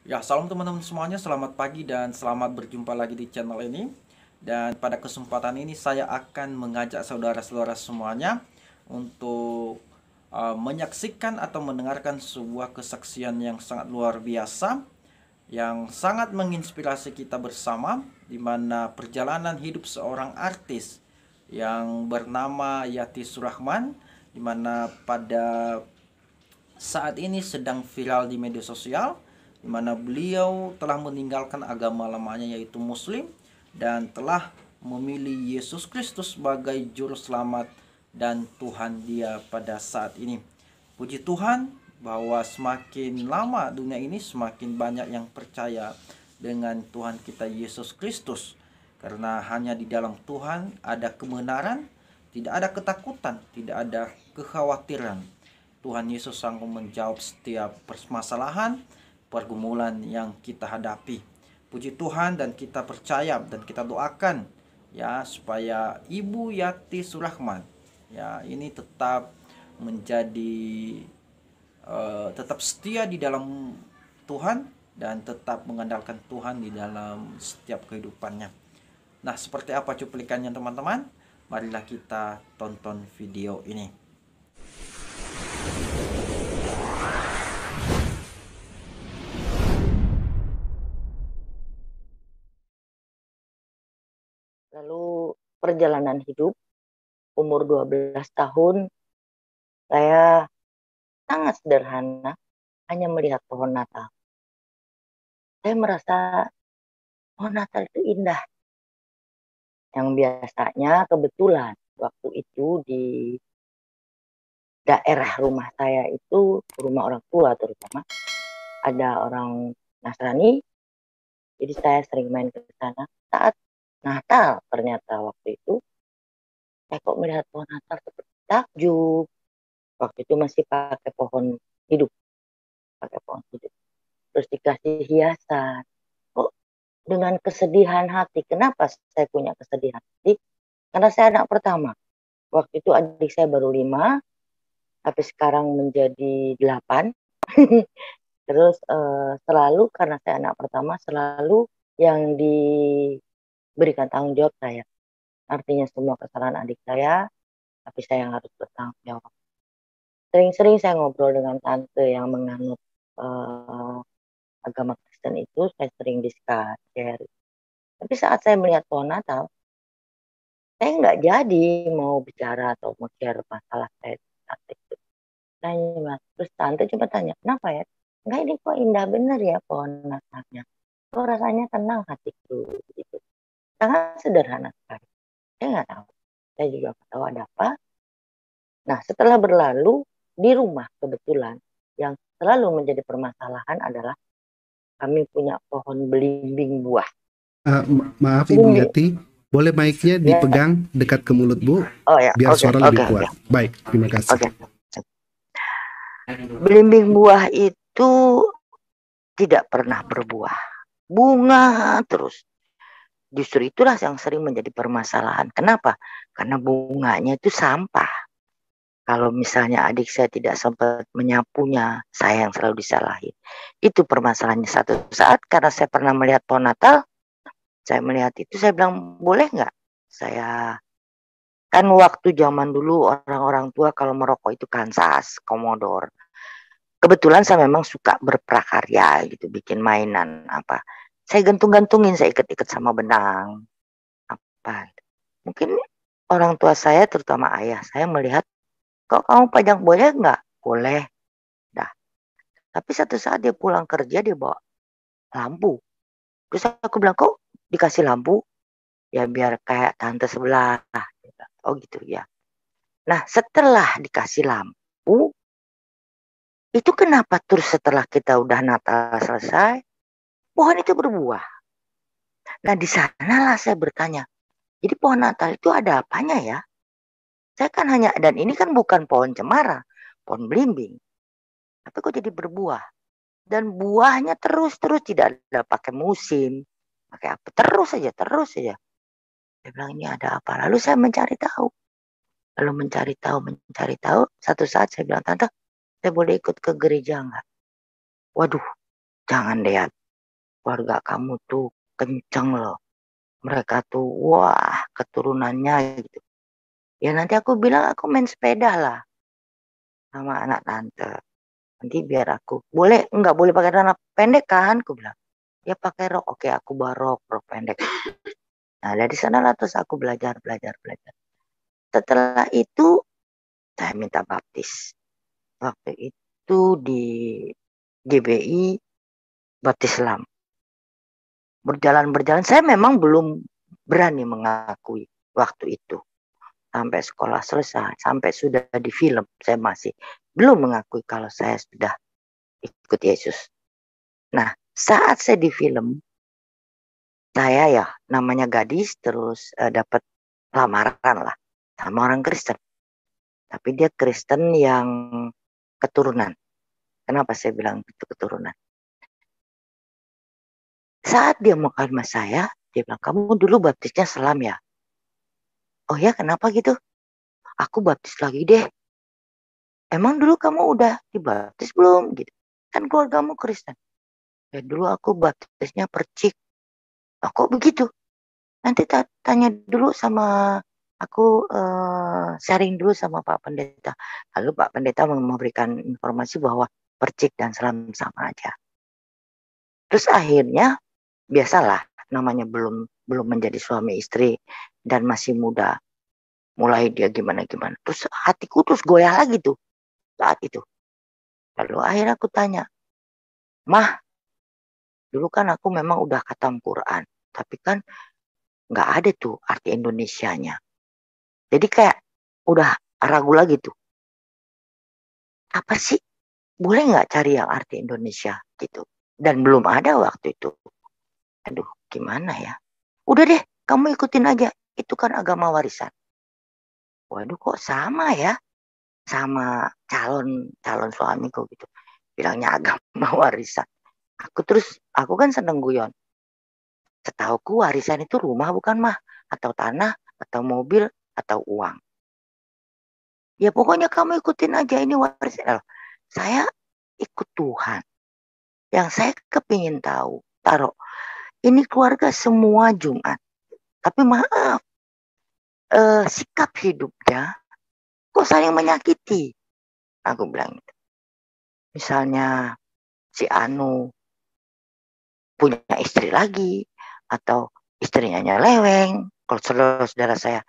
Ya, salam teman-teman semuanya, selamat pagi dan selamat berjumpa lagi di channel ini. Dan pada kesempatan ini saya akan mengajak saudara-saudara semuanya untuk menyaksikan atau mendengarkan sebuah kesaksian yang sangat luar biasa, yang sangat menginspirasi kita bersama, di mana perjalanan hidup seorang artis yang bernama Yati Surahman, di mana pada saat ini sedang viral di media sosial, di mana beliau telah meninggalkan agama lamanya yaitu Muslim dan telah memilih Yesus Kristus sebagai juru selamat dan Tuhan dia pada saat ini. Puji Tuhan bahwa semakin lama dunia ini semakin banyak yang percaya dengan Tuhan kita Yesus Kristus. Karena hanya di dalam Tuhan ada kebenaran, tidak ada ketakutan, tidak ada kekhawatiran. Tuhan Yesus sanggup menjawab setiap permasalahan, pergumulan yang kita hadapi. Puji Tuhan, dan kita percaya dan kita doakan ya supaya Ibu Yati Surahman ya ini tetap menjadi tetap setia di dalam Tuhan dan tetap mengandalkan Tuhan di dalam setiap kehidupannya. Nah, seperti apa cuplikannya teman-teman? Marilah kita tonton video ini. Lalu perjalanan hidup, umur 12 tahun, saya sangat sederhana, hanya melihat pohon Natal. Saya merasa pohon Natal itu indah. Yang biasanya kebetulan waktu itu di daerah rumah saya itu, rumah orang tua terutama, ada orang Nasrani, jadi saya sering main ke sana. Saat Natal ternyata waktu itu, saya kok melihat pohon Natal seperti takjub. Waktu itu masih pakai pohon hidup, pakai pohon hidup. Terus dikasih hiasan. Kok dengan kesedihan hati? Kenapa saya punya kesedihan hati? Karena saya anak pertama. Waktu itu adik saya baru 5, tapi sekarang menjadi 8. Terus selalu karena saya anak pertama, selalu yang diberikan tanggung jawab saya. Artinya semua kesalahan adik saya, tapi saya yang harus bertanggung jawab. Sering-sering saya ngobrol dengan tante yang menganut agama Kristen itu, saya sering discuss, share. Tapi saat saya melihat pohon Natal, saya nggak jadi mau bicara atau mau share masalah saya saat itu. Tanya, terus tante cuma tanya, kenapa ya? Enggak, ini kok indah bener ya pohon Natalnya. Kok rasanya tenang hatiku gitu. Sangat sederhana sekali. Saya nggak tahu. Saya juga nggak tahu ada apa. Nah, setelah berlalu di rumah kebetulan yang selalu menjadi permasalahan adalah kami punya pohon belimbing buah. Maaf Ibu Belimbing, Yati, boleh mic-nya ya. dipegang dekat ke mulut Bu, Oh ya, biar oke, suara oke, lebih oke, kuat. Baik, terima kasih. oke. Belimbing buah itu tidak pernah berbuah. Bunga terus. Justru itulah yang sering menjadi permasalahan. Kenapa? Karena bunganya itu sampah. Kalau misalnya adik saya tidak sempat menyapunya, saya yang selalu disalahin. Itu permasalahannya. Satu saat karena saya pernah melihat pohon Natal, saya melihat itu, saya bilang, boleh nggak? Saya kan waktu zaman dulu orang-orang tua kalau merokok itu Kansas, Commodore. Kebetulan saya memang suka berprakarya gitu, bikin mainan apa. Saya gantung-gantungin, saya ikat-ikat sama benang apa. Mungkin orang tua saya, terutama ayah saya melihat, kok kamu pajang boleh nggak? Boleh. Dah. Tapi satu saat dia pulang kerja, dia bawa lampu. Terus aku bilang, kok dikasih lampu? Ya biar kayak tante sebelah. Oh gitu ya. Nah setelah dikasih lampu, itu kenapa terus setelah kita udah Natal selesai, pohon itu berbuah. Nah di sanalah saya bertanya, jadi pohon Natal itu ada apanya ya? Saya kan hanya, dan ini kan bukan pohon cemara, pohon belimbing. Tapi kok jadi berbuah? Dan buahnya terus-terus, tidak ada pakai musim, pakai apa, terus saja, terus saja. Saya bilang ini ada apa? Lalu saya mencari tahu. Lalu mencari tahu. Satu saat saya bilang, tante, saya boleh ikut ke gereja nggak? Waduh, jangan lihat keluarga kamu tuh kenceng loh. Mereka tuh wah keturunannya gitu. Ya nanti aku bilang aku main sepeda lah sama anak tante. Nanti biar aku nggak boleh pakai celana pendek kan? Aku bilang ya pakai rok. Oke aku bawa rok pendek. Nah dari sana lah terus aku belajar. Setelah itu saya minta baptis. Waktu itu di GBI Baptis Islam. Berjalan saya memang belum berani mengakui waktu itu. Sampai sekolah selesai, sampai sudah di film, saya masih belum mengakui kalau saya sudah ikut Yesus. Nah, saat saya di film, saya ya namanya gadis, terus dapat lamaran lah sama orang Kristen. Tapi dia Kristen yang keturunan. Kenapa saya bilang itu keturunan? Saat dia mau kawin sama saya, dia bilang, kamu dulu baptisnya Selam ya? Oh ya, kenapa gitu? Aku baptis lagi deh. Emang dulu kamu udah dibaptis belum? Gitu. Kan keluargamu Kristen. Ya dulu aku baptisnya Percik. Oh, kok begitu? Nanti tanya dulu sama aku, sharing dulu sama Pak Pendeta. Lalu Pak Pendeta memberikan informasi bahwa Percik dan Selam sama aja. Terus akhirnya biasalah namanya belum menjadi suami istri dan masih muda. Mulai dia gimana. Terus hatiku terus goyah lagi tuh saat itu. Lalu akhirnya aku tanya, Mah, dulu kan aku memang udah khatam Quran, tapi kan nggak ada tuh arti Indonesianya. Jadi kayak udah ragu lagi tuh. Apa sih? Boleh nggak cari yang arti Indonesia gitu? Dan belum ada waktu itu. Aduh, gimana ya? Udah deh, kamu ikutin aja. Itu kan agama warisan. Waduh, kok sama ya? Sama calon suamiku gitu. Bilangnya agama warisan. Aku kan seneng guyon. Setauku warisan itu rumah bukan mah, atau tanah, atau mobil, atau uang. Ya pokoknya kamu ikutin aja ini warisan. Saya ikut Tuhan. Yang saya kepingin tahu, ini keluarga semua Jumat. Tapi maaf, sikap hidupnya kok saling menyakiti. Aku bilang gitu. Misalnya si Anu punya istri lagi, atau istrinya nyeleweng. Kalau saudara saya,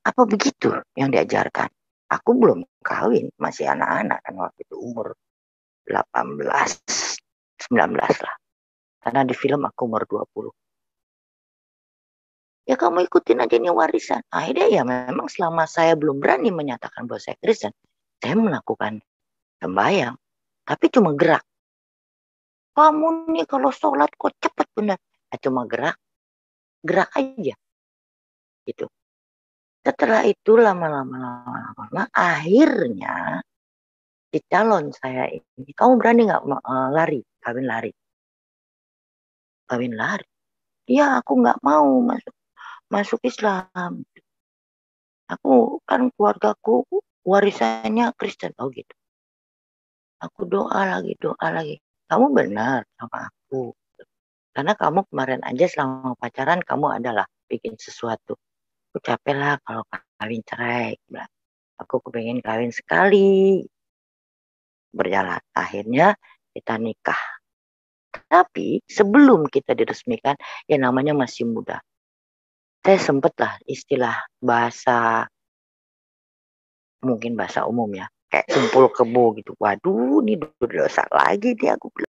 apa begitu yang diajarkan? Aku belum kawin, masih anak-anak kan waktu itu umur 18, 19 lah. Karena di film aku umur 20. Ya kamu ikutin aja nih warisan. Akhirnya ya memang selama saya belum berani menyatakan bahwa saya Kristen, saya melakukan sembahyang. Tapi cuma gerak. Kamu nih kalau sholat kok cepet benar. Cuma gerak aja. Gitu. Setelah itu lama-lama akhirnya di calon saya ini, kamu berani nggak kawin lari? Iya, aku nggak mau masuk Islam. Aku kan keluargaku warisannya Kristen. Oh gitu. Aku doa lagi. Kamu benar sama aku. Karena kamu kemarin aja selama pacaran kamu adalah bikin sesuatu. Aku capek lah kalau kawin cerai. Aku kepengen kawin sekali. Berjalan. Akhirnya kita nikah. Tapi sebelum kita diresmikan, ya namanya masih muda. Saya sempet lah istilah mungkin bahasa umum ya. Kayak kumpul kebo gitu. Waduh, ini dosa lagi nih aku bilang.